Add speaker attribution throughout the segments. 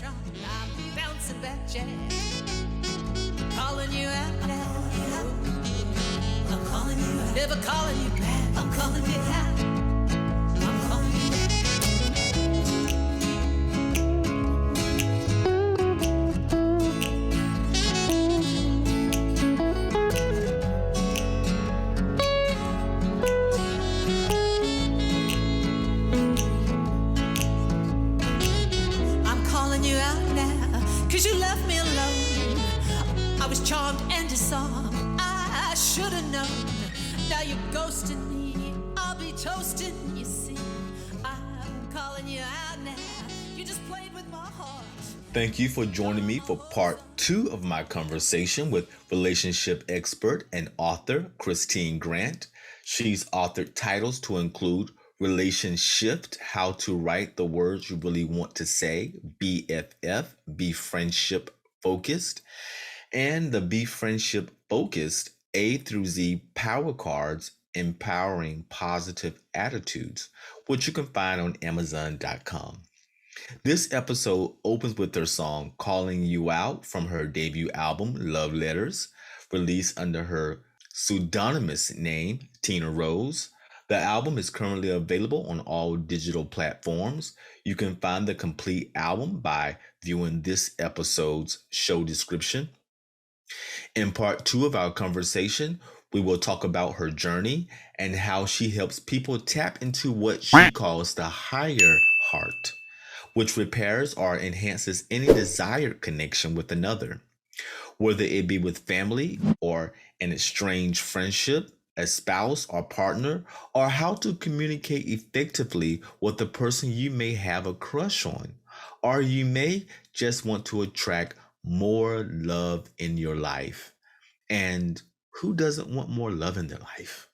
Speaker 1: strong. I'm bouncing back, Jack. Calling you out now. I'm calling you out. Never calling you back. I'm calling you out. I'm calling you out. I'm calling you out now, 'cause you left me alone. I was charmed and disarmed. I should have known. Now you're ghosting me. I'll be toasting, you see. I'm calling you out now. You just played with my heart.
Speaker 2: Thank you for joining me for part 2 of my conversation with relationship expert and author Kristine Grant. She's authored titles to include Relationship, How to Write the Words You Really Want to Say, BFF, Be Friendship Focused, and the Be Friendship Focused A through Z Power Cards, Empowering Positive Attitudes, which you can find on Amazon.com. This episode opens with her song Calling You Out from her debut album, Love Letters, released under her pseudonymous name, Tina Rose. The album is currently available on all digital platforms. You can find the complete album by viewing this episode's show description. In part 2 of our conversation, we will talk about her journey and how she helps people tap into what she calls the higher heart, which repairs or enhances any desired connection with another, whether it be with family or an estranged friendship, a spouse or partner, or how to communicate effectively with the person you may have a crush on, or you may just want to attract more love in your life. And who doesn't want more love in their life?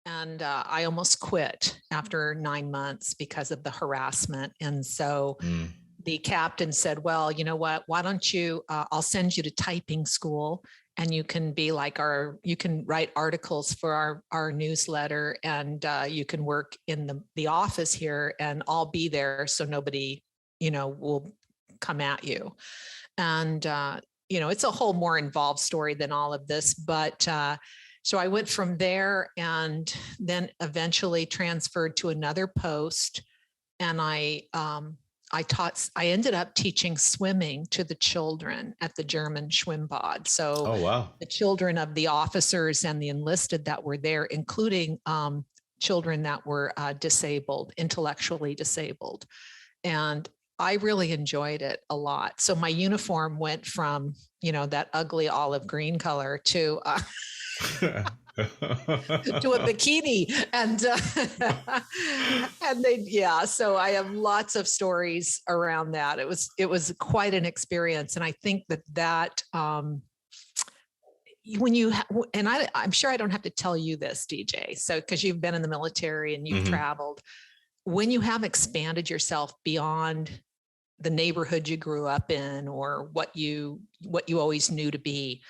Speaker 3: And I almost quit after 9 months because of the harassment. And so the captain said, well, you know what, why don't you, I'll send you to typing school and you can be like you can write articles for our newsletter, and you can work in the office here, and I'll be there so nobody, will come at you. And, it's a whole more involved story than all of this, but so I went from there and then eventually transferred to another post. And I ended up teaching swimming to the children at the German Schwimmbad. So
Speaker 2: Oh, wow.
Speaker 3: the children of the officers and the enlisted that were there, including children that were disabled, intellectually disabled. And I really enjoyed it a lot. So my uniform went from, that ugly olive green color to to a bikini, and so I have lots of stories around that. It was quite an experience. And I think that when you I'm sure I don't have to tell you this, DJ, so because you've been in the military and you've traveled, when you have expanded yourself beyond the neighborhood you grew up in or what you always knew to be,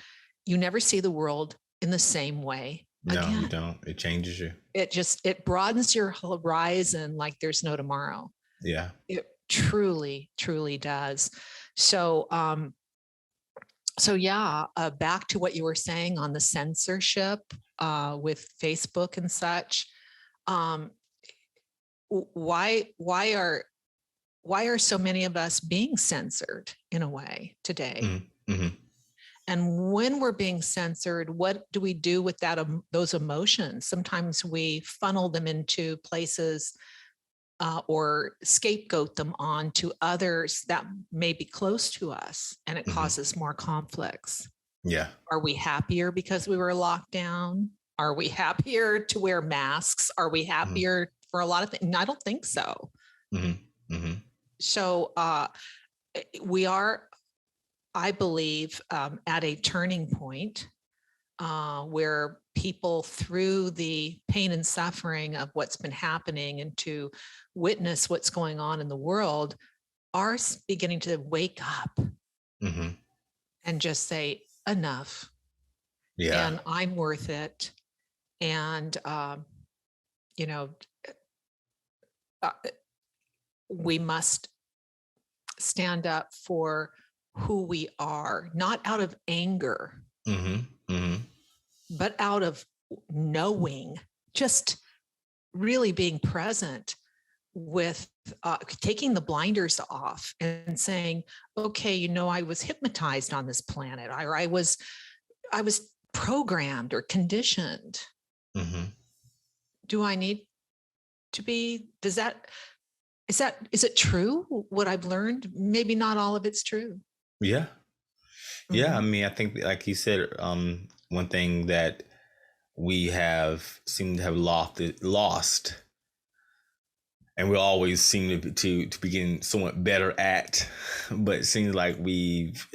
Speaker 3: you never see the world in the same way.
Speaker 2: No,
Speaker 3: again.
Speaker 2: you don't. It changes you.
Speaker 3: It broadens your horizon like there's no tomorrow.
Speaker 2: Yeah.
Speaker 3: It truly, truly does. So, back to what you were saying on the censorship with Facebook and such. Why are so many of us being censored in a way today?
Speaker 2: Mm-hmm.
Speaker 3: And when we're being censored, what do we do with those emotions? Sometimes we funnel them into places or scapegoat them onto others that may be close to us, and it causes more conflicts.
Speaker 2: Yeah.
Speaker 3: Are we happier because we were locked down? Are we happier to wear masks? Are we happier for a lot of things? I don't think so. So we are, I believe, at a turning point where people, through the pain and suffering of what's been happening and to witness what's going on in the world, are beginning to wake up and just say, enough.
Speaker 2: Yeah.
Speaker 3: And I'm worth it. And, we must stand up for who we are, not out of anger, but out of knowing, just really being present with taking the blinders off and saying, okay, I was hypnotized on this planet, or I was programmed or conditioned. Do I need to be? Is it true? What I've learned? Maybe not all of it's true.
Speaker 2: Yeah. Yeah. I mean, I think, like you said, one thing that we have seemed to have lost, and we always seem to be getting somewhat better at, but it seems like we've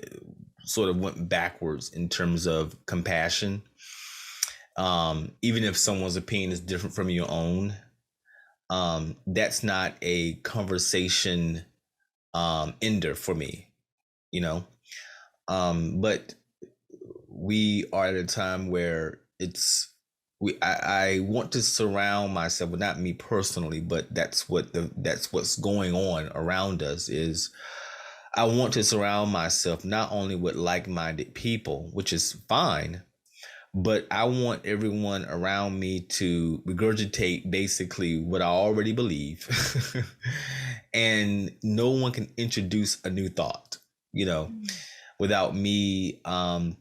Speaker 2: sort of went backwards in terms of compassion. Even if someone's opinion is different from your own, that's not a conversation ender for me, but we are at a time where I want to surround myself, well, not me personally, but that's what's going on around us. Is I want to surround myself not only with like-minded people, which is fine, but I want everyone around me to regurgitate basically what I already believe. And no one can introduce a new thought, without me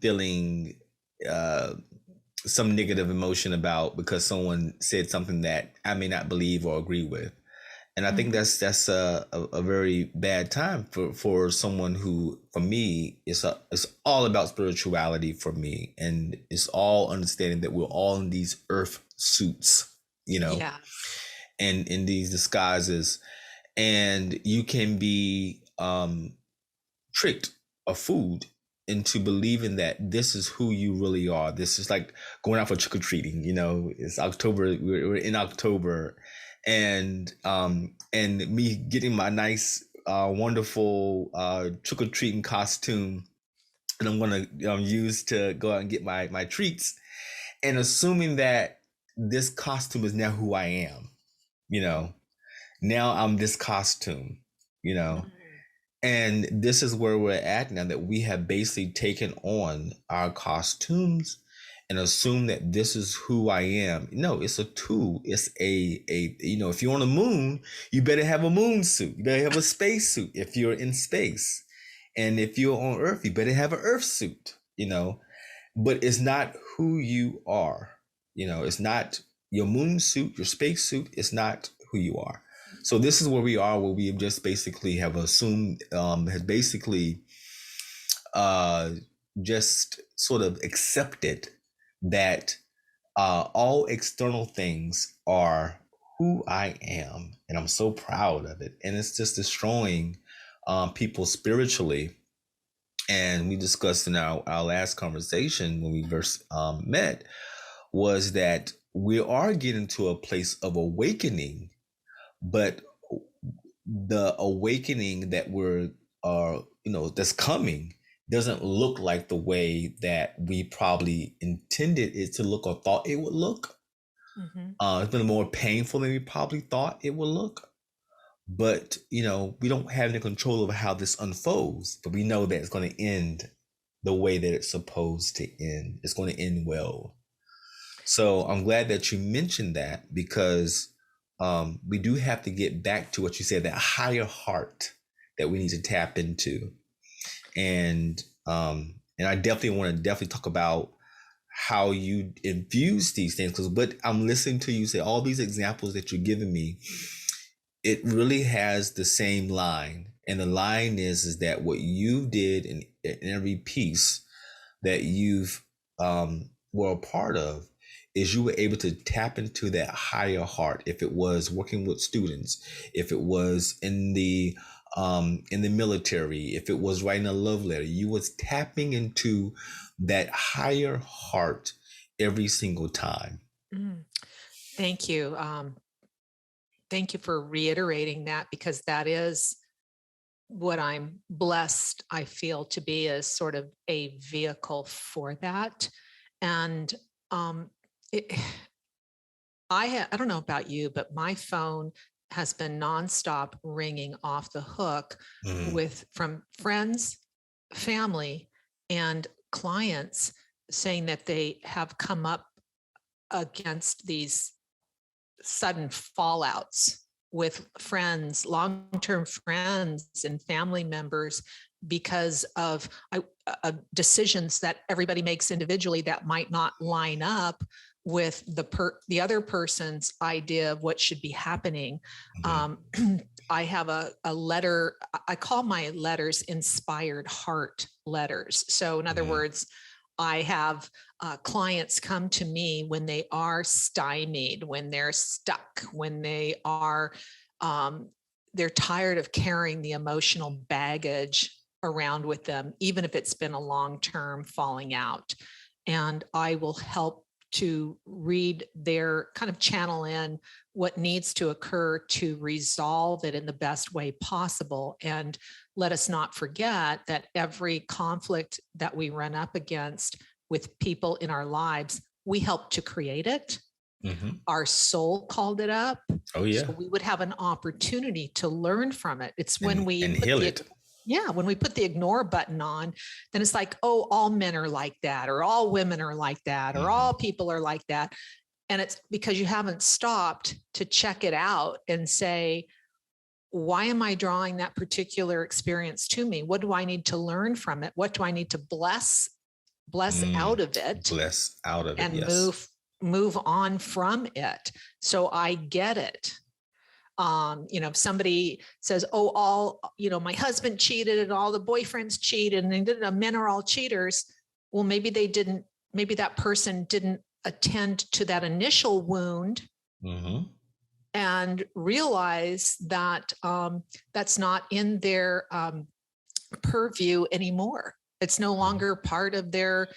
Speaker 2: feeling some negative emotion because someone said something that I may not believe or agree with. And I think that's a very bad time for someone who, for me, it's all about spirituality for me. And it's all understanding that we're all in these earth suits, and in these disguises. And you can be tricked or fooled into believing that this is who you really are. This is like going out for trick-or-treating, it's October, we're in October, and me getting my nice wonderful trick-or-treating costume, and I'm gonna use to go out and get my treats, and assuming that this costume is now who I am. Now I'm this costume, and this is where we're at now, that we have basically taken on our costumes and assume that this is who I am. No, it's a tool. It's if you're on the moon, you better have a moon suit. You better have a space suit if you're in space. And if you're on Earth, you better have an Earth suit, but it's not who you are. It's not your moon suit, your space suit. It's not who you are. So this is where we are, where we just basically have assumed, has basically just sort of accepted that all external things are who I am. And I'm so proud of it. And it's just destroying people spiritually. And we discussed in our last conversation when we first met, was that we are getting to a place of awakening. But the awakening that that's coming doesn't look like the way that we probably intended it to look or thought it would look. It's been more painful than we probably thought it would look. But, we don't have any control over how this unfolds, but we know that it's going to end the way that it's supposed to end. It's going to end well. So I'm glad that you mentioned that, because we do have to get back to what you said, that higher heart that we need to tap into. And I definitely want to talk about how you infuse these things, but I'm listening to you say all these examples that you're giving me. It really has the same line. And the line is that what you did in every piece that you've were a part of, is you were able to tap into that higher heart. If it was working with students, if it was in the military, if it was writing a love letter, you was tapping into that higher heart every single time.
Speaker 3: Thank you. Thank you for reiterating that, because that is what I'm blessed, I feel, to be, as sort of a vehicle for that. And I don't know about you, but my phone has been nonstop ringing off the hook
Speaker 2: Mm.
Speaker 3: from friends, family, and clients saying that they have come up against these sudden fallouts with friends, long-term friends and family members because of decisions that everybody makes individually that might not line up with the other person's idea of what should be happening.
Speaker 2: Mm-hmm.
Speaker 3: I have a letter, I call my letters inspired heart letters. So in other words, I have clients come to me when they are stymied, when they're stuck, when they are, they're tired of carrying the emotional baggage around with them, even if it's been a long-term falling out. And I will help to read their kind of channel in what needs to occur to resolve it in the best way possible. And let us not forget that every conflict that we run up against with people in our lives, we help to create it. Mm-hmm. Our soul called it up.
Speaker 2: Oh yeah.
Speaker 3: So we would have an opportunity to learn from it. It's when we
Speaker 2: heal it.
Speaker 3: Yeah, when we put the ignore button on, then it's like, oh, all men are like that, or all women are like that, or all people are like that. And it's because you haven't stopped to check it out and say, why am I drawing that particular experience to me? What do I need to learn from it? What do I need to bless out of it?
Speaker 2: Bless out of it,
Speaker 3: and
Speaker 2: yes.
Speaker 3: move on from it. So I get it. If somebody says, oh, my husband cheated and all the boyfriends cheated and men are all cheaters. Well, maybe that person didn't attend to that initial wound and realize that that's not in their purview anymore. It's no longer part of their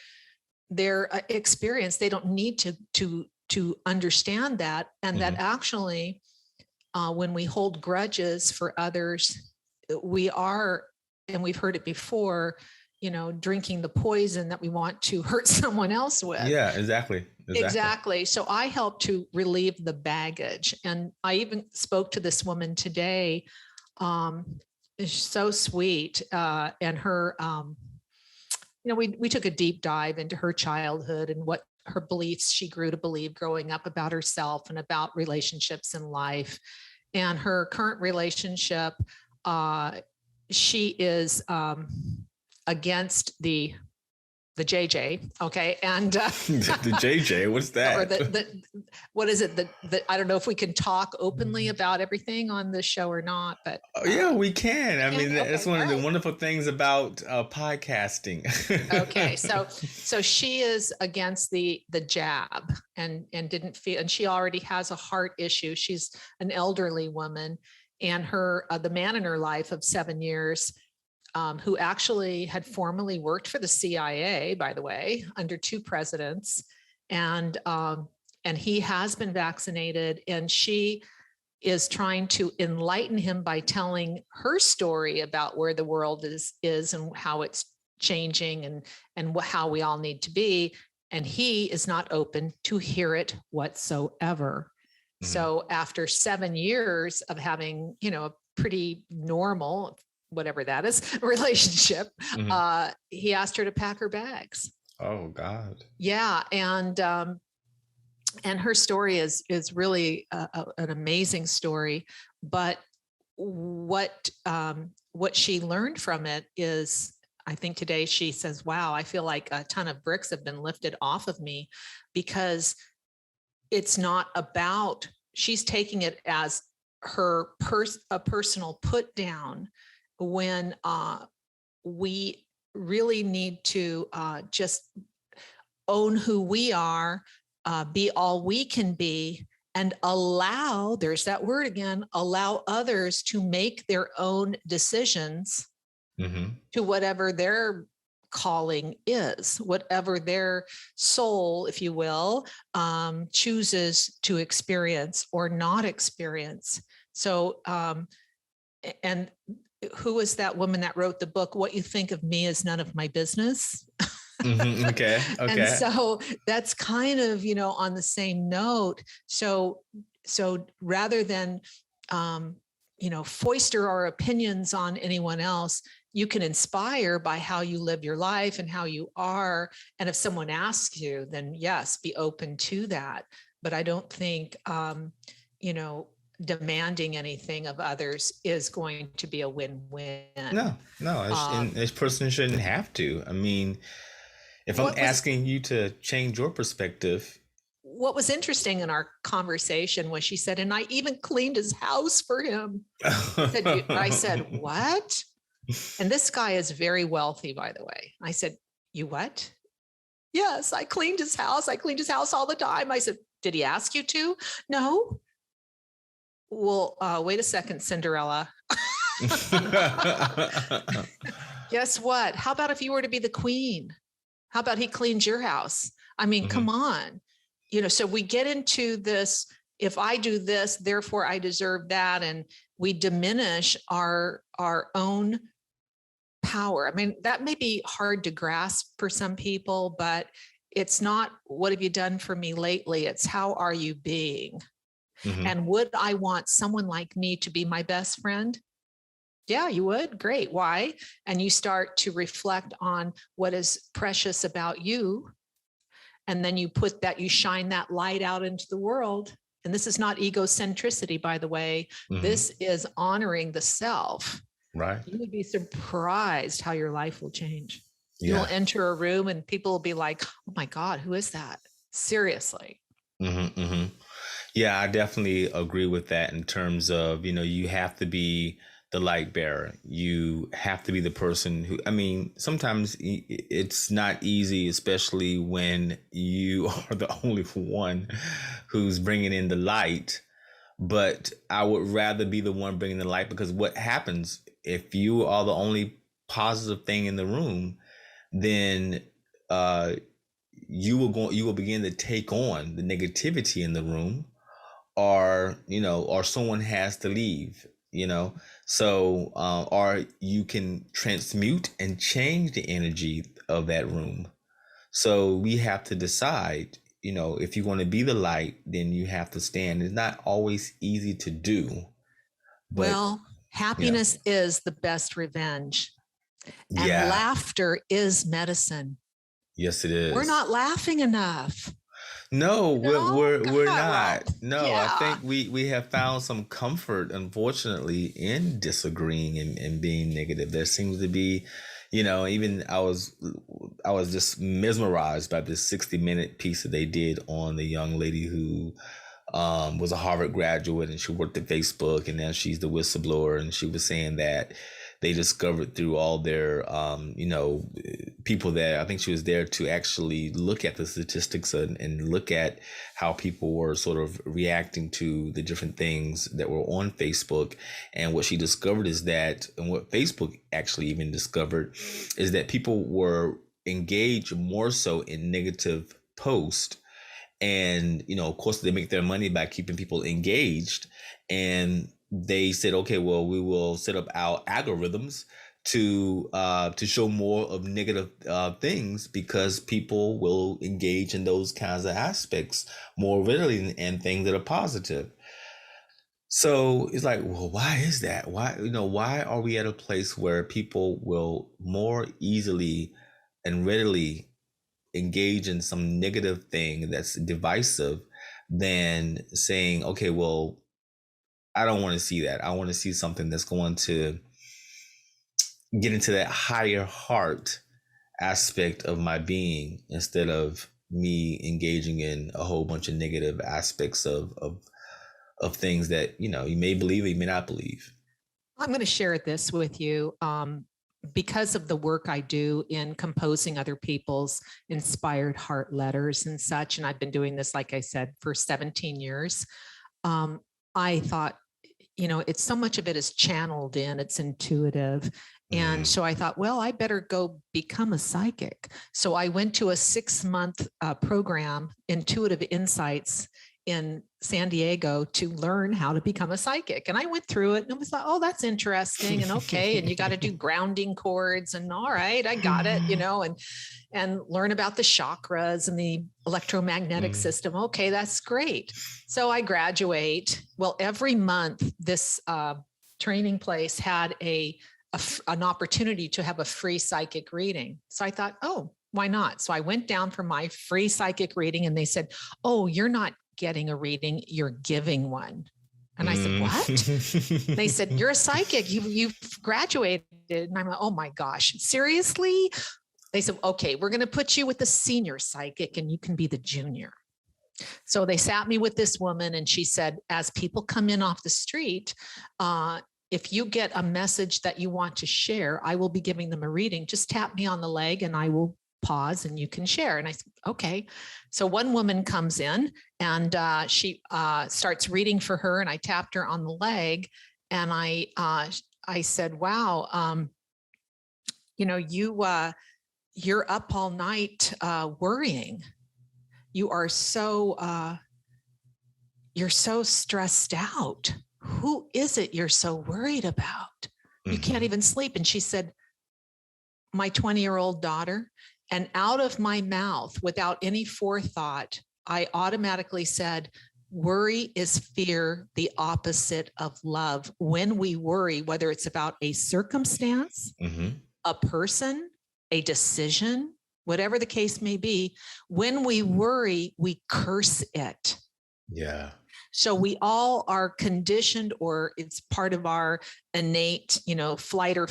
Speaker 3: experience. They don't need to understand that. And that actually, when we hold grudges for others, we are, and we've heard it before, drinking the poison that we want to hurt someone else with.
Speaker 2: Yeah, exactly.
Speaker 3: So I help to relieve the baggage. And I even spoke to this woman today. She's so sweet. And her, we took a deep dive into her childhood and what her beliefs she grew to believe growing up about herself and about relationships in life. And her current relationship, she is against the JJ, okay, and
Speaker 2: the JJ, what's that?
Speaker 3: Or what is it? I don't know if we can talk openly about everything on this show or not, but
Speaker 2: yeah, we can. I mean, that's one of the wonderful things about podcasting.
Speaker 3: Okay, so she is against the jab and didn't feel, and she already has a heart issue. She's an elderly woman, and her the man in her life of 7 years. Who actually had formerly worked for the CIA, by the way, under 2 presidents, and he has been vaccinated, and she is trying to enlighten him by telling her story about where the world is and how it's changing and how we all need to be, and he is not open to hear it whatsoever. So after 7 years of having, a pretty normal, whatever that is, relationship, he asked her to pack her bags.
Speaker 2: Oh God.
Speaker 3: Yeah. And her story is really an amazing story, but what she learned from it is, I think today she says, wow, I feel like a ton of bricks have been lifted off of me, because it's not about, she's taking it as a personal put down, when we really need to just own who we are, be all we can be, and allow, there's that word again, allow others to make their own decisions to whatever their calling is, whatever their soul, if you will, chooses to experience or not experience. So, and who is that woman that wrote the book, What You Think of Me Is None of My Business?
Speaker 2: Okay.
Speaker 3: And so that's kind of, on the same note. So rather than foister our opinions on anyone else. You can inspire by how you live your life and how you are. And if someone asks you, then yes, be open to that. But I don't think, demanding anything of others is going to be a win-win.
Speaker 2: No, and this person shouldn't have to. I mean, if I'm asking you to change your perspective.
Speaker 3: What was interesting in our conversation was she said, and I even cleaned his house for him. I said, what? And this guy is very wealthy, by the way. I said, you what? Yes, I cleaned his house. I cleaned his house all the time. I said, did he ask you to? No. Well, wait a second, Cinderella. Guess what? How about if you were to be the queen? How about he cleans your house? I mean, come on. So we get into this, if I do this, therefore I deserve that. And we diminish our own power. I mean, that may be hard to grasp for some people, but it's not, what have you done for me lately? It's how are you being? And would I want someone like me to be my best friend? Yeah, you would. Great. Why? And you start to reflect on what is precious about you. And then you shine that light out into the world. And this is not egocentricity, by the way. This is honoring the self.
Speaker 2: Right.
Speaker 3: You would be surprised how your life will change. Yeah. You'll enter a room and people will be like, oh my God, who is that? Seriously.
Speaker 2: Yeah, I definitely agree with that in terms of, you have to be the light bearer. You have to be the person who, sometimes it's not easy, especially when you are the only one who's bringing in the light. But I would rather be the one bringing the light, because what happens if you are the only positive thing in the room, then you will begin to take on the negativity in the room, or someone has to leave, so or you can transmute and change the energy of that room. So we have to decide, if you want to be the light, then you have to stand. It's not always easy to do.
Speaker 3: But, happiness is the best revenge. And laughter is medicine.
Speaker 2: Yes, it is.
Speaker 3: We're not laughing enough.
Speaker 2: No, we're not. No, I think we have found some comfort, unfortunately, in disagreeing and being negative. There seems to be, even I was just mesmerized by this 60-minute piece that they did on the young lady who was a Harvard graduate, and she worked at Facebook, and now she's the whistleblower, and she was saying that they discovered through all their, people that, I think she was there to actually look at the statistics and look at how people were sort of reacting to the different things that were on Facebook. And what she discovered is that, and what Facebook actually even discovered, is that people were engaged more so in negative posts. And, of course, they make their money by keeping people engaged. And they said, okay, well, we will set up our algorithms to show more of negative things, because people will engage in those kinds of aspects more readily and things that are positive. So it's like, well, why is that? Why are we at a place where people will more easily and readily engage in some negative thing that's divisive than saying, okay, well, I don't want to see that. I want to see something that's going to get into that higher heart aspect of my being, instead of me engaging in a whole bunch of negative aspects of things that, you may believe or you may not believe.
Speaker 3: I'm going to share this with you. Because of the work I do in composing other people's inspired heart letters and such, and I've been doing this, like I said, for 17 years, I thought, it's so much of it is channeled in, it's intuitive. And so I thought, well, I better go become a psychic. So I went to a 6-month program, Intuitive Insights, in San Diego to learn how to become a psychic. And I went through it and I was like, oh, that's interesting. And okay. And you got to do grounding cords and all right, I got it, and learn about the chakras and the electromagnetic system. Okay, that's great. So I graduate. Well, every month this training place had an opportunity to have a free psychic reading. So I thought, oh, why not? So I went down for my free psychic reading and they said, oh, you're not getting a reading, you're giving one. And I said, what? They said, you're a psychic. You've graduated. And I'm like, oh my gosh, seriously? They said, okay, we're going to put you with the senior psychic and you can be the junior. So they sat me with this woman and she said, as people come in off the street, if you get a message that you want to share, I will be giving them a reading. Just tap me on the leg and I will pause and you can share. And I said, okay. So one woman comes in and she starts reading for her and I tapped her on the leg and I said, wow, you're up all night worrying. You're so stressed out. Who is it you're so worried about? You can't even sleep. And she said, my 20-year-old daughter. And out of my mouth, without any forethought, I automatically said, worry is fear, the opposite of love. When we worry, whether it's about a circumstance, a person, a decision, whatever the case may be, when we worry, we curse it.
Speaker 2: Yeah.
Speaker 3: So we all are conditioned, or it's part of our innate, flight or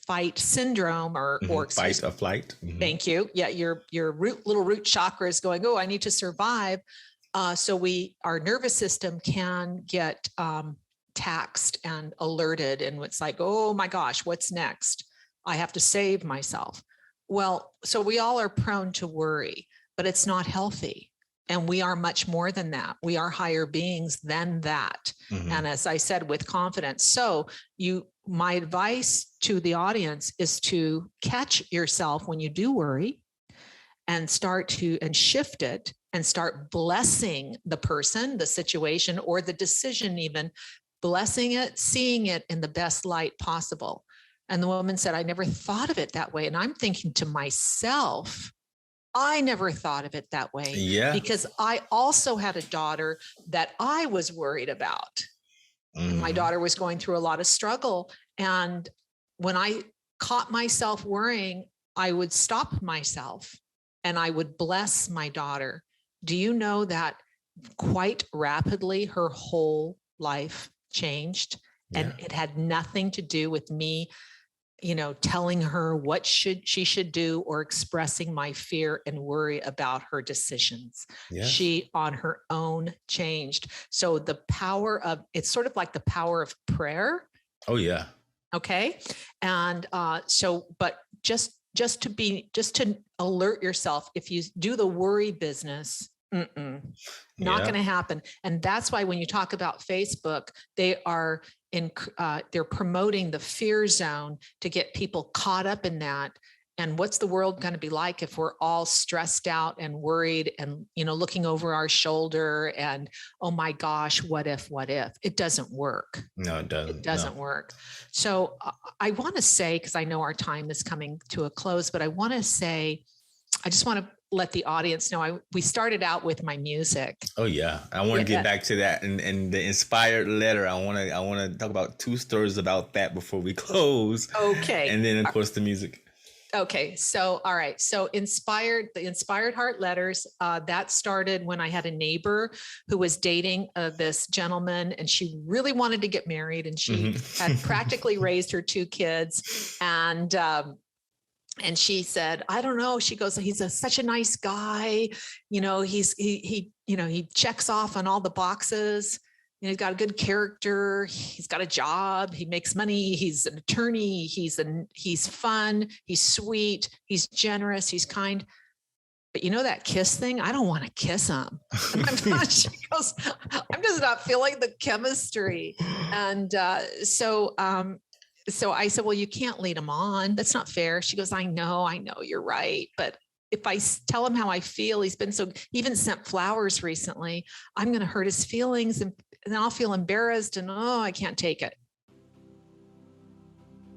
Speaker 3: fight syndrome, or
Speaker 2: fight or flight.
Speaker 3: Thank you. Yeah, your little root chakra is going, oh, I need to survive. So our nervous system can get taxed and alerted, and it's like, oh my gosh, what's next? I have to save myself. Well, so we all are prone to worry, but it's not healthy. And we are much more than that. We are higher beings than that. And as I said, with confidence. So my advice to the audience is to catch yourself when you do worry and shift it and start blessing the person, the situation, or the decision, even blessing it, seeing it in the best light possible. And the woman said, I never thought of it that way. And I'm thinking to myself, I never thought of it that way.
Speaker 2: Yeah.
Speaker 3: Because I also had a daughter that I was worried about. My daughter was going through a lot of struggle. And when I caught myself worrying, I would stop myself and I would bless my daughter. Do you know that quite rapidly her whole life changed? Yeah. And it had nothing to do with me telling her what she should do or expressing my fear and worry about her decisions. Yes. She on her own changed. So the power it's sort of like the power of prayer.
Speaker 2: Oh yeah.
Speaker 3: Okay. And but just to alert yourself, if you do the worry business, not going to happen. And that's why when you talk about Facebook, they are they're promoting the fear zone to get people caught up in that. And what's the world going to be like if we're all stressed out and worried and, looking over our shoulder and, oh my gosh, what if? It doesn't work.
Speaker 2: No, it doesn't.
Speaker 3: It doesn't work. So I want to say, because I know our time is coming to a close, but I want to say, I just want to let the audience know we started out with my music.
Speaker 2: Oh yeah. I want to get back to that and the inspired letter. I want to talk about 2 stories about that before we close.
Speaker 3: Okay.
Speaker 2: And then of course the music.
Speaker 3: Okay. So, all right. So the Inspired Heart Letters, that started when I had a neighbor who was dating this gentleman, and she really wanted to get married, and she had practically raised her 2 kids. And she said, I don't know. She goes, he's such a nice guy. He checks off on all the boxes. He's got a good character. He's got a job. He makes money. He's an attorney. He's fun. He's sweet. He's generous. He's kind. But that kiss thing, I don't want to kiss him. And she goes, I'm just not feeling the chemistry. And so I said, well, you can't lead him on. That's not fair. She goes, I know, you're right. But if I tell him how I feel, he even sent flowers recently, I'm going to hurt his feelings and I'll feel embarrassed and, I can't take it.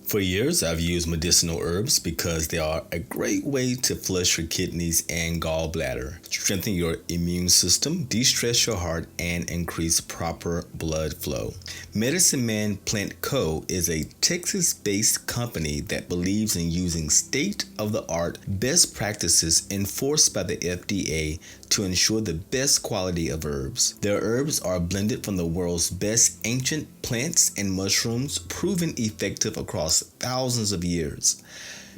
Speaker 2: For years, I've used medicinal herbs because they are a great way to flush your kidneys and gallbladder, strengthen your immune system, de-stress your heart, and increase proper blood flow. Medicine Man Plant Co. is a Texas-based company that believes in using state-of-the-art best practices enforced by the FDA to ensure the best quality of herbs. Their herbs are blended from the world's best ancient plants and mushrooms, proven effective across thousands of years.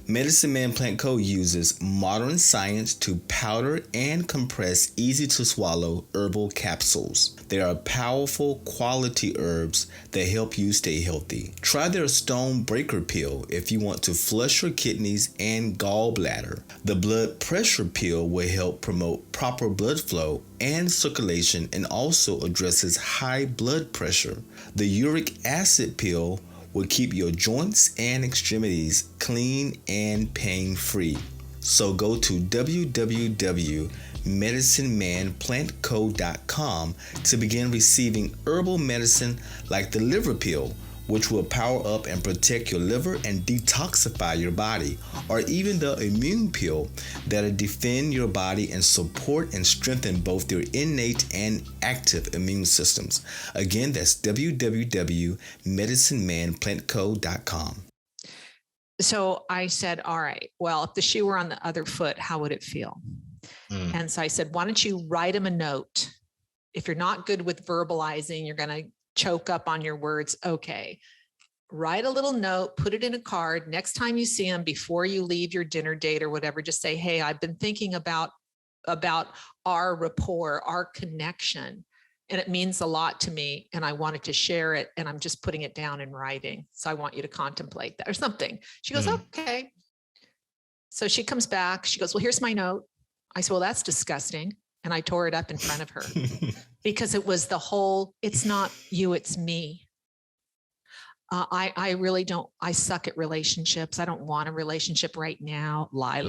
Speaker 2: Medicine Man Plant Co. uses modern science to powder and compress easy-to-swallow herbal capsules. They are powerful quality herbs that help you stay healthy. Try their Stone Breaker Pill if you want to flush your kidneys and gallbladder. The Blood Pressure Pill will help promote proper blood flow and circulation and also addresses high blood pressure. The Uric Acid Pill will keep your joints and extremities clean and pain-free. So go to www.medicinemanplantco.com to begin receiving herbal medicine like the liver pill, which will power up and protect your liver and detoxify your body, or even the immune pill that'll defend your body and support and strengthen both your innate and active immune systems. Again, that's www.medicinemanplantco.com.
Speaker 3: So I said, all right, well, if the shoe were on the other foot, how would it feel? And so I said, why don't you write him a note? If you're not good with verbalizing, you're going to choke up on your words. Okay. Write a little note, put it in a card. Next time you see him, before you leave your dinner date or whatever, just say, hey, I've been thinking about our rapport, our connection. And it means a lot to me. And I wanted to share it. And I'm just putting it down in writing. So I want you to contemplate that or something. She goes, okay. So she comes back. She goes, well, here's my note. I said, well, that's disgusting. And I tore it up in front of her because it was the whole, it's not you, it's me. I really don't, I suck at relationships. I don't want a relationship right now. Lie.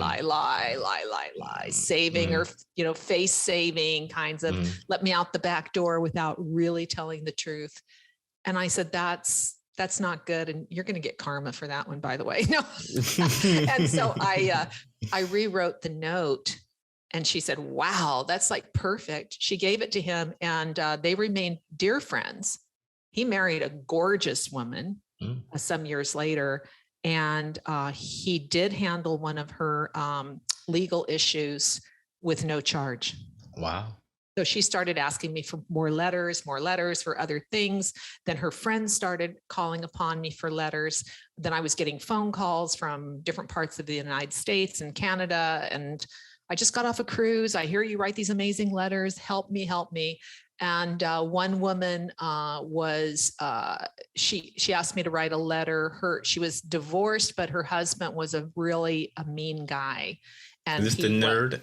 Speaker 3: Saving or, face saving kinds of let me out the back door without really telling the truth. And I said, that's not good. And you're going to get karma for that one, by the way. No. And so I rewrote the note. And she said, wow, that's like perfect. She gave it to him and they remained dear friends. He married a gorgeous woman some years later. And he did handle one of her legal issues with no charge.
Speaker 2: Wow.
Speaker 3: So she started asking me for more letters for other things. Then her friends started calling upon me for letters. Then I was getting phone calls from different parts of the United States and Canada. And I just got off a cruise. I hear you write these amazing letters. Help me. And one woman she asked me to write a letter. She was divorced, but her husband was a mean guy. And
Speaker 2: is this the nerd?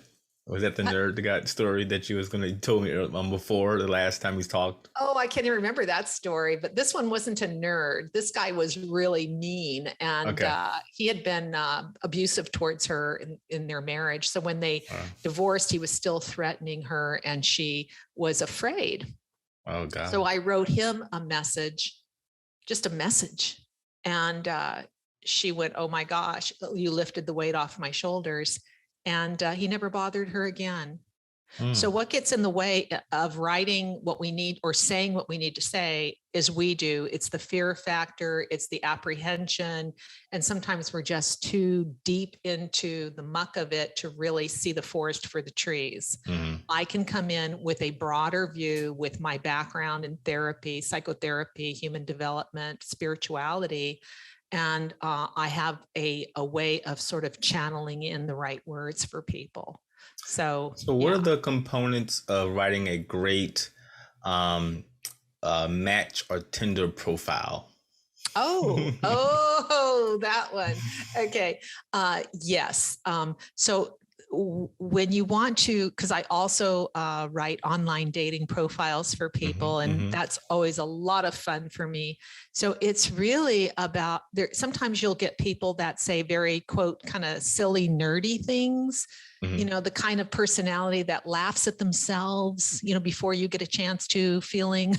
Speaker 2: Was that the nerd, the guy story that you told me before the last time we talked?
Speaker 3: Oh, I can't even remember that story, but this one wasn't a nerd. This guy was really mean, and he had been abusive towards her in their marriage. So when they divorced, he was still threatening her, and she was afraid.
Speaker 2: Oh, God.
Speaker 3: So I wrote him a message, just a message. And she went, oh my gosh, you lifted the weight off my shoulders. And he never bothered her again. So what gets in the way of writing what we need or saying what we need to say is we do. It's the fear factor. It's the apprehension. And sometimes we're just too deep into the muck of it to really see the forest for the trees. I can come in with a broader view with my background in therapy, psychotherapy, human development, spirituality. And I have a way of sort of channeling in the right words for people. So
Speaker 2: what are the components of writing a great match or Tinder profile?
Speaker 3: Oh, that one. Okay. Yes. So when you want to, because I also write online dating profiles for people, and that's always a lot of fun for me. So it's really about there. Sometimes you'll get people that say very, quote, kind of silly, nerdy things, you know, the kind of personality that laughs at themselves, you know, before you get a chance to feeling.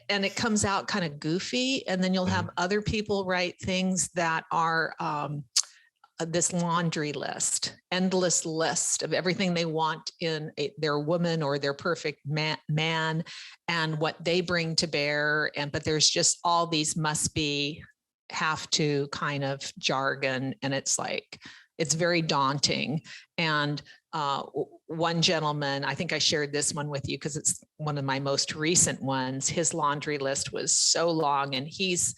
Speaker 3: And it comes out kind of goofy. And then you'll have other people write things that are this laundry list, endless list of everything they want in their woman or their perfect man and what they bring to bear. But there's just all these must be, have to kind of jargon. And it's like, it's very daunting. And one gentleman, I think I shared this one with you because it's one of my most recent ones. His laundry list was so long, and his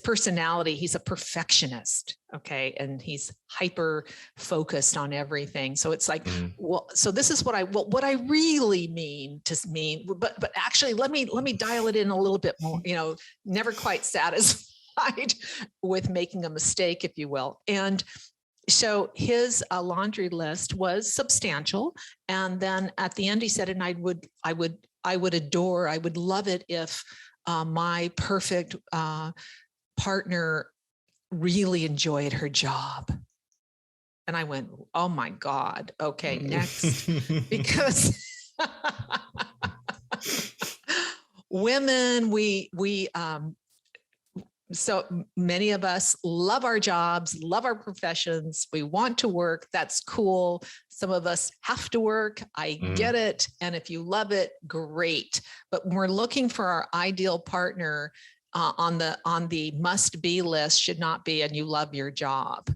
Speaker 3: personality, he's a perfectionist. Okay. And he's hyper focused on everything. So it's like, well, so this is what I really mean to mean, but actually let me dial it in a little bit more, you know, never quite satisfied with making a mistake, if you will. And so his laundry list was substantial. And then at the end he said, and I would love it if my perfect partner really enjoyed her job. And I went, oh my God. Okay, next. Because women, so many of us love our jobs, love our professions. We want to work. That's cool. Some of us have to work. I get it. And if you love it, great. But when we're looking for our ideal partner, on the must be list should not be, and you love your job.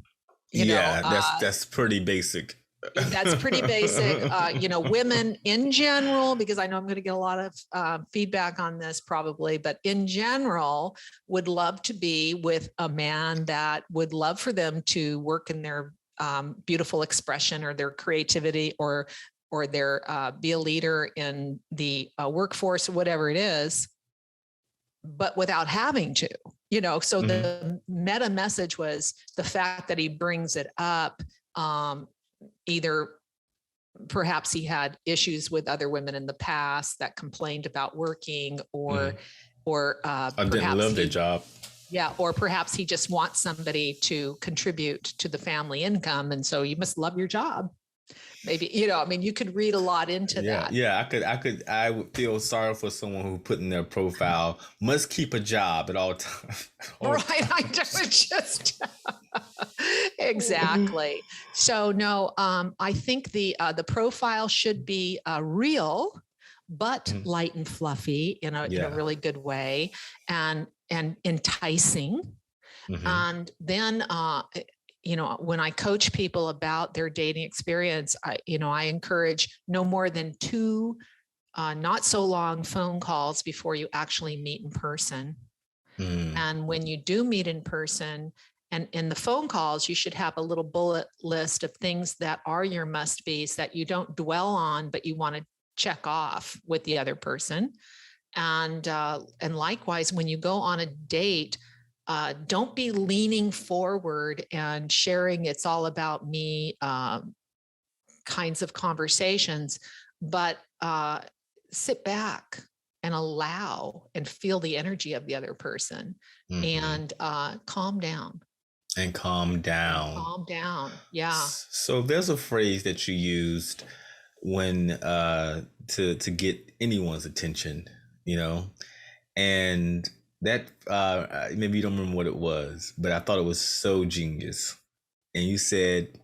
Speaker 3: You know,
Speaker 2: that's pretty basic.
Speaker 3: That's pretty basic. You know, women in general, because I know I'm going to get a lot of feedback on this probably, but in general would love to be with a man that would love for them to work in their beautiful expression or their creativity or their be a leader in the workforce or whatever it is, but without having to, you know. So the meta message was the fact that he brings it up. Either perhaps he had issues with other women in the past that complained about working, or
Speaker 2: didn't love their job.
Speaker 3: Yeah, or perhaps he just wants somebody to contribute to the family income, and so you must love your job. Maybe, you know, I mean, you could read a lot into that.
Speaker 2: Yeah, I would feel sorry for someone who put in their profile, must keep a job at all times.
Speaker 3: Right, I just exactly. So no, I think the profile should be real, but light and fluffy in a really good way, and enticing. And then you know, when I coach people about their dating experience, I encourage no more than 2 not so long phone calls before you actually meet in person. And when you do meet in person, and in the phone calls, you should have a little bullet list of things that are your must-be's that you don't dwell on, but you want to check off with the other person. And likewise, when you go on a date, don't be leaning forward and sharing it's all about me kinds of conversations, but sit back and allow and feel the energy of the other person, and calm down.
Speaker 2: And calm down.
Speaker 3: Calm down. Yeah.
Speaker 2: So there's a phrase that you used when to get anyone's attention, you know, and that maybe you don't remember what it was, but I thought it was so genius. And you said,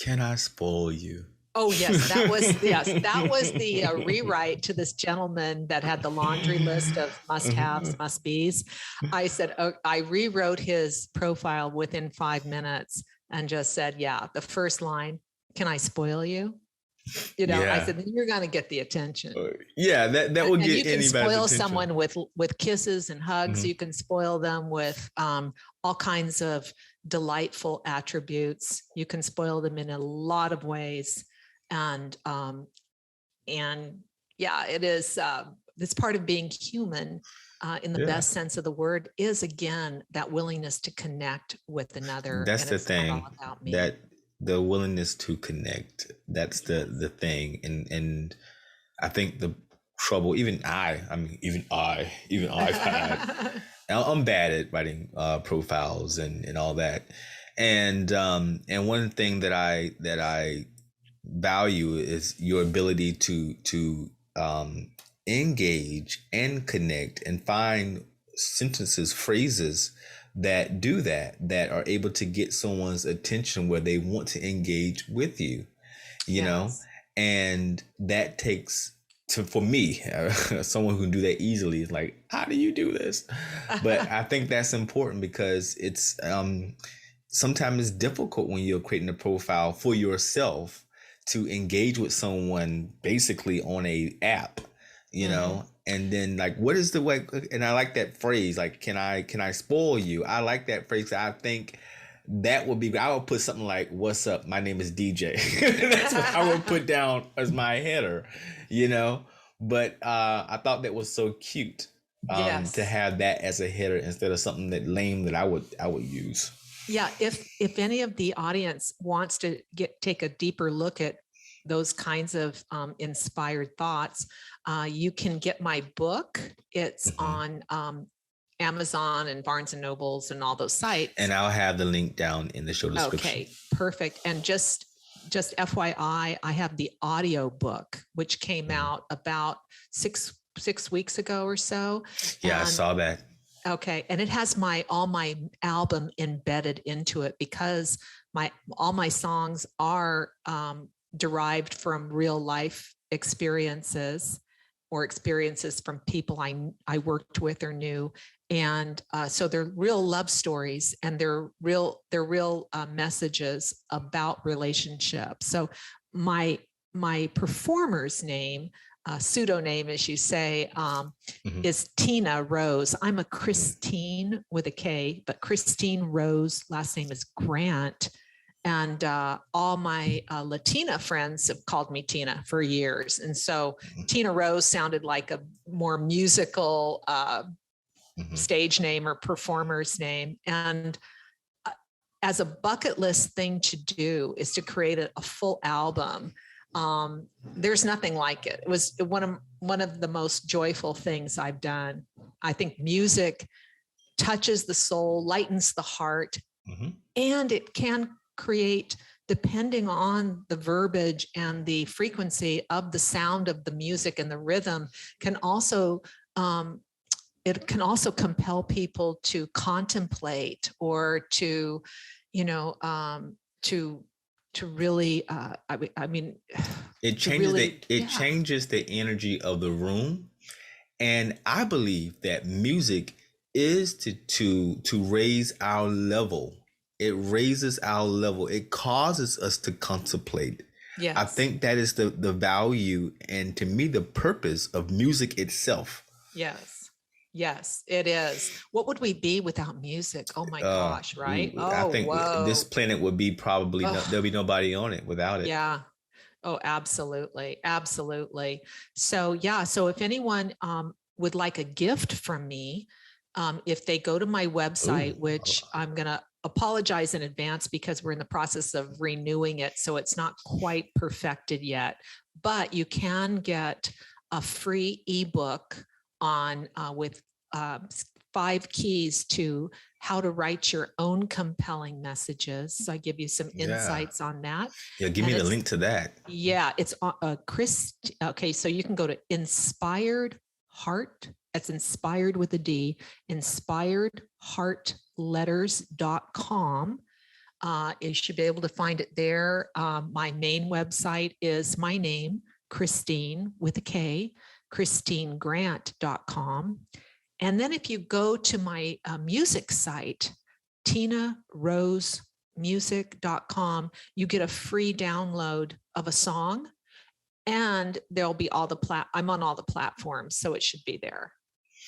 Speaker 2: "Can I spoil you?"
Speaker 3: Oh yes, that was the rewrite to this gentleman that had the laundry list of must-haves, must-be's. I said, I rewrote his profile within 5 minutes and just said, yeah, the first line, "Can I spoil you?" You know, I said, you're going to get the attention.
Speaker 2: That will get anybody.
Speaker 3: You can spoil
Speaker 2: attention.
Speaker 3: someone with kisses and hugs. You can spoil them with all kinds of delightful attributes. You can spoil them in a lot of ways. And yeah, it is, it's part of being human in the best sense of the word, is again that willingness to connect with another.
Speaker 2: That's
Speaker 3: and
Speaker 2: the
Speaker 3: it's
Speaker 2: thing.
Speaker 3: not all about me.
Speaker 2: That the willingness to connect. That's the thing. And I think the trouble, even I've had. I'm bad at writing profiles and all that. And one thing that I value is your ability to engage and connect and find sentences, phrases that do that are able to get someone's attention where they want to engage with you, you know, and that takes for me, someone who can do that easily is like, how do you do this? But I think that's important because it's sometimes it's difficult when you're creating a profile for yourself to engage with someone basically on a app, you know, and then like, what is the way? And I like that phrase, like, can I spoil you? I like that phrase. I think that would be, I would put something like, what's up? My name is DJ. That's what I would put down as my header, you know? But I thought that was so cute to have that as a header instead of something that lame that I would use.
Speaker 3: Yeah, if any of the audience wants to take a deeper look at those kinds of inspired thoughts, you can get my book. It's on Amazon and Barnes and Nobles and all those sites.
Speaker 2: And I'll have the link down in the show description.
Speaker 3: Okay, perfect. And just FYI, I have the audiobook, which came out about six weeks ago or so.
Speaker 2: Yeah, I saw that.
Speaker 3: Okay. And it has all my album embedded into it because all my songs are derived from real life experiences or experiences from people I worked with or knew. And so they're real love stories and they're real messages about relationships. So my performer's name, pseudonym, as you say, is Tina Rose. I'm a Kristine with a K, but Kristine Rose, last name is Grant. And all my Latina friends have called me Tina for years. And so Tina Rose sounded like a more musical stage name or performer's name. And as a bucket list thing to do is to create a full album. There's nothing like it. It was one of the most joyful things I've done. I think music touches the soul, lightens the heart, and it can create, depending on the verbiage and the frequency of the sound of the music and the rhythm, can also compel people to contemplate or to, to really, I mean,
Speaker 2: it changes changes the energy of the room, and I believe that music is to raise our level. It raises our level. It causes us to contemplate.
Speaker 3: Yes.
Speaker 2: I think that is the value and to me the purpose of music itself.
Speaker 3: Yes, it is. What would we be without music? Oh my gosh, right?
Speaker 2: I think this planet would be probably there'll be nobody on it without it.
Speaker 3: Yeah. Oh, absolutely. Absolutely. So if anyone would like a gift from me, if they go to my website, which I'm going to apologize in advance because we're in the process of renewing it, so it's not quite perfected yet, but you can get a free ebook on with 5 keys to how to write your own compelling messages. So I give you some insights on that.
Speaker 2: Yeah, give me the link to that.
Speaker 3: Yeah, it's okay, so you can go to Inspired Heart. That's inspired with a D, inspiredheartletters.com. You should be able to find it there. My main website is my name, Kristine with a K, KristineGrant.com. And then if you go to my music site, TinaRoseMusic.com, you get a free download of a song, and there'll be I'm on all the platforms, so it should be there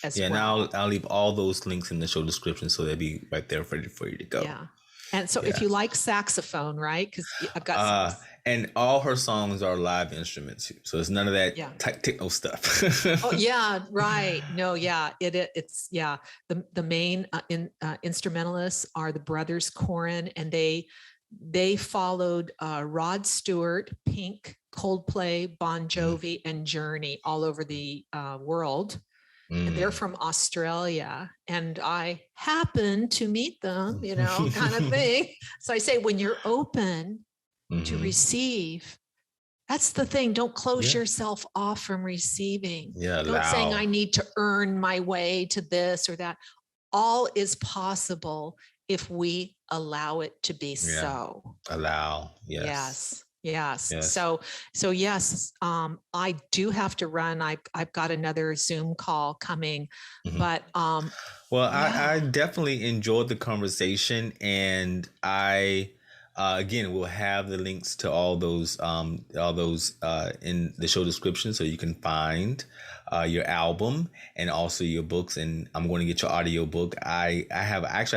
Speaker 3: as well.
Speaker 2: And I'll leave all those links in the show description, so they'll be right there for you to go.
Speaker 3: Yeah. And so if you like saxophone, right? Because I've got
Speaker 2: And all her songs are live instruments, so it's none of that
Speaker 3: Yeah.
Speaker 2: techno stuff.
Speaker 3: Oh yeah, right. No, yeah, it's yeah. The main instrumentalists are the brothers Corin, and they followed Rod Stewart, Pink, Coldplay, Bon Jovi, and Journey all over the world. And they're from Australia, and I happened to meet them, you know, kind of thing. So I say, when you're open to receive, that's the thing. Don't close yourself off from receiving. Don't saying I need to earn my way to this or that. All is possible if we allow it to be so.
Speaker 2: Allow. Yes.
Speaker 3: Yes. So yes, I do have to run. I've got another Zoom call coming, but
Speaker 2: well, I definitely enjoyed the conversation, and I again, we'll have the links to all those in the show description, so you can find your album and also your books. And I'm going to get your audiobook. I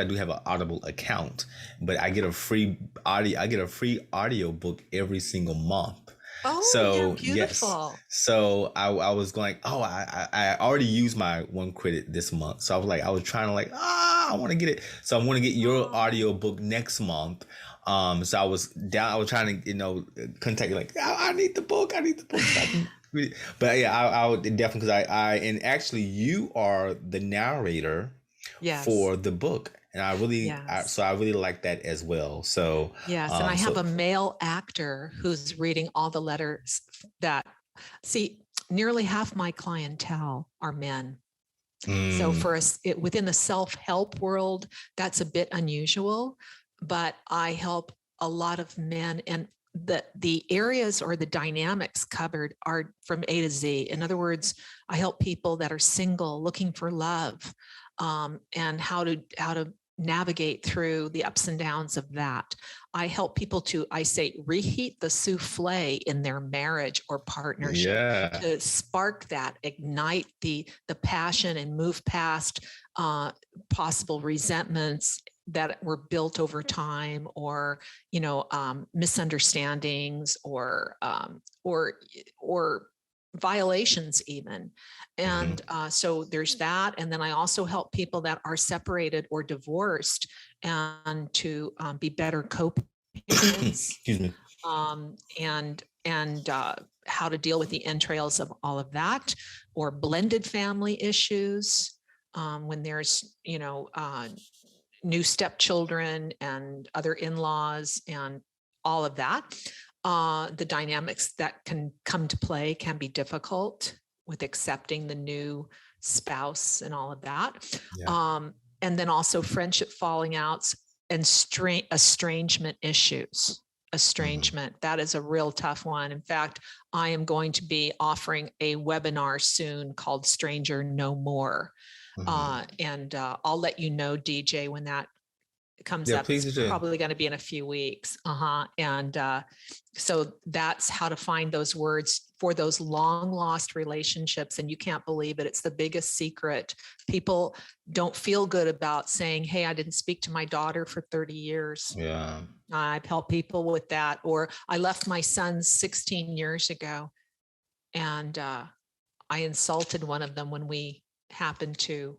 Speaker 2: do have an Audible account, but I get a free audiobook every single month.
Speaker 3: Oh,
Speaker 2: so
Speaker 3: beautiful.
Speaker 2: Yes. So I was going, I already used my 1 credit this month. So I was like, I was trying to I want to get it. So I'm going to get your audiobook next month. So I was trying to, contact you, I need the book. But yeah, I would definitely, because and actually you are the narrator for the book. And I really, so I really like that as well. So
Speaker 3: yes, and I have a male actor who's reading all the letters nearly half my clientele are men. So for us, within the self-help world, that's a bit unusual, but I help a lot of men, and the areas or the dynamics covered are from A to Z. In other words, I help people that are single, looking for love, and how to navigate through the ups and downs of that. I help people to, I say, reheat the souffle in their marriage or partnership, to spark that, ignite the passion, and move past possible resentments that were built over time, or misunderstandings, or violations even. And so there's that. And then I also help people that are separated or divorced, and to be better co-parents.
Speaker 2: Excuse me.
Speaker 3: And how to deal with the entrails of all of that, or blended family issues, when there's new stepchildren and other in-laws and all of that. The dynamics that can come to play can be difficult with accepting the new spouse and all of that. And then also friendship falling outs and estrangement issues. That is a real tough one. In fact, I am going to be offering a webinar soon called Stranger No More. And I'll let you know, DJ, when that comes up. It's probably going to be in a few weeks. And so that's how to find those words for those long lost relationships. And you can't believe it. It's the biggest secret. People don't feel good about saying, hey, I didn't speak to my daughter for 30 years. I've helped people with that. Or I left my son 16 years ago, and I insulted one of them when we happened to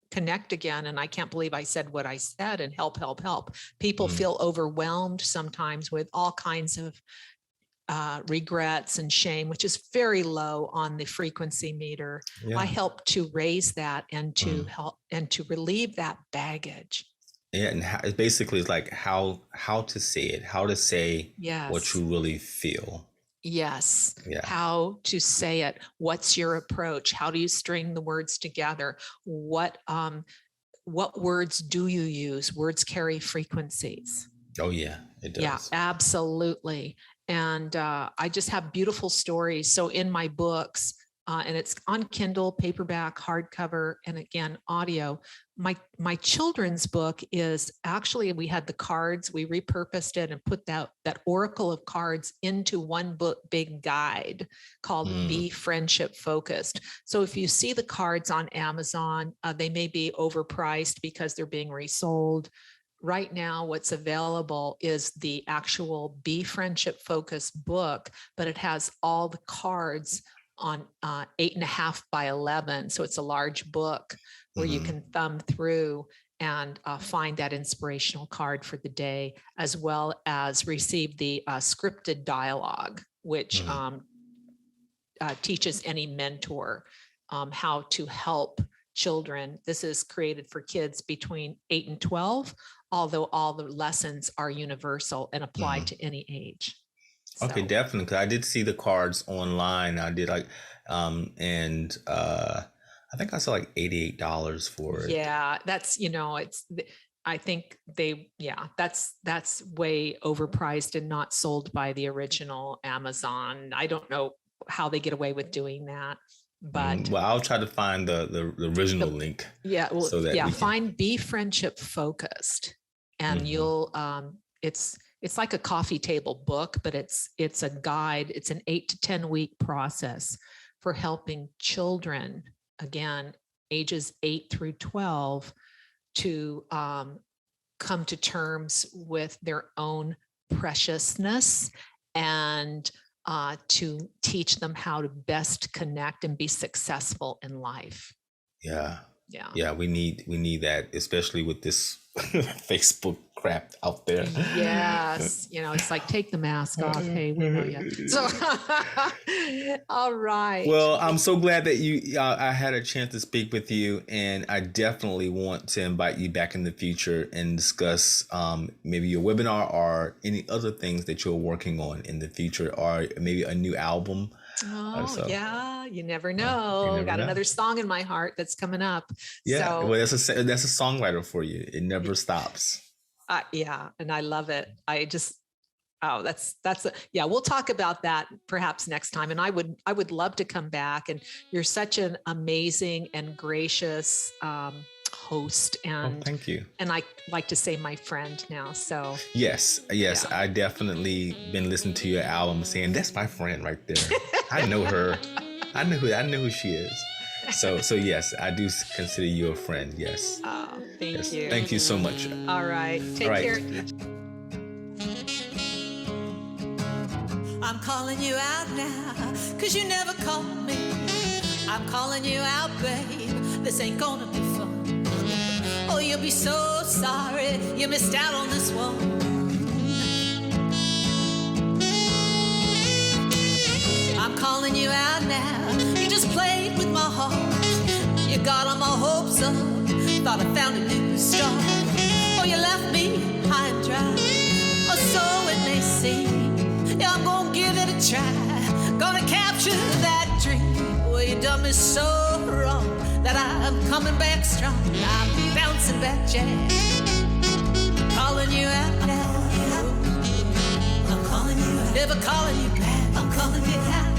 Speaker 3: connect again. And I can't believe I said what I said, and help. People feel overwhelmed sometimes with all kinds of regrets and shame, which is very low on the frequency meter. I help to raise that, and to help and to relieve that baggage.
Speaker 2: And it basically is like how to say it, how to say what you really feel. How to say it. What's your approach? How do you string the words together? What words do you use? Words carry frequencies. Oh yeah, it does.
Speaker 3: Yeah, absolutely. And I just have beautiful stories. So in my books, and it's on Kindle, paperback, hardcover, and again, audio. My children's book is actually, we had the cards, we repurposed it and put that oracle of cards into one book, big guide called Be Friendship Focused. So if you see the cards on Amazon, they may be overpriced because they're being resold. right now what's available is the actual Be Friendship Focused book, but it has all the cards on 8.5 by 11. So it's a large book where you can thumb through and find that inspirational card for the day, as well as receive the scripted dialogue, which teaches any mentor how to help children. This is created for kids between 8 and 12, although all the lessons are universal and apply to any age.
Speaker 2: Okay,
Speaker 3: So,
Speaker 2: definitely. 'Cause I did see the cards online. I did and I think I saw like $88 for it.
Speaker 3: yeah, that's, I think that's way overpriced and not sold by the original Amazon. I don't know how they get away with doing that, but
Speaker 2: Well, I'll try to find the original link.
Speaker 3: yeah, well,
Speaker 2: so that we can-
Speaker 3: find Be Friendship Focused, and you'll it's like a coffee table book, but it's a guide. It's an 8 to 10 week process for helping children, again, ages 8 through 12, to come to terms with their own preciousness, and to teach them how to best connect and be successful in life.
Speaker 2: Yeah, we need that, especially with this Facebook crap out there.
Speaker 3: Yes, it's like, take the mask off. Hey, we know you. So, all right.
Speaker 2: Well, I'm so glad that I had a chance to speak with you, and I definitely want to invite you back in the future and discuss maybe your webinar or any other things that you're working on in the future, or maybe a new album.
Speaker 3: Yeah, you never know. Got another song in my heart that's coming up.
Speaker 2: Yeah,
Speaker 3: So,
Speaker 2: well, that's a songwriter for you. It never stops.
Speaker 3: yeah, and I love it. I just, we'll talk about that perhaps next time. And I would love to come back. And you're such an amazing and gracious host, and
Speaker 2: thank you.
Speaker 3: And I like to say my friend now. So
Speaker 2: yes, I definitely been listening to your album, saying that's my friend right there. I know her. I know who she is. So yes, I do consider you a friend. Yes.
Speaker 3: Oh, thank you.
Speaker 2: Thank you so much.
Speaker 3: All right. Take care.
Speaker 1: I'm calling you out now, 'cause you never called me. I'm calling you out, babe. This ain't gonna be fun. Oh, you'll be so sorry you missed out on this one. I'm calling you out now. You just played with my heart. You got all my hopes up. Thought I found a new star. Oh, you left me high and dry. Oh, so it may seem. Yeah, I'm gonna give it a try. Gonna capture that dream. Well, you done me so wrong that I'm coming back strong. I'm bouncing back, Jack. Calling you out now. I'm calling you out. Never calling you back. I'm calling you out.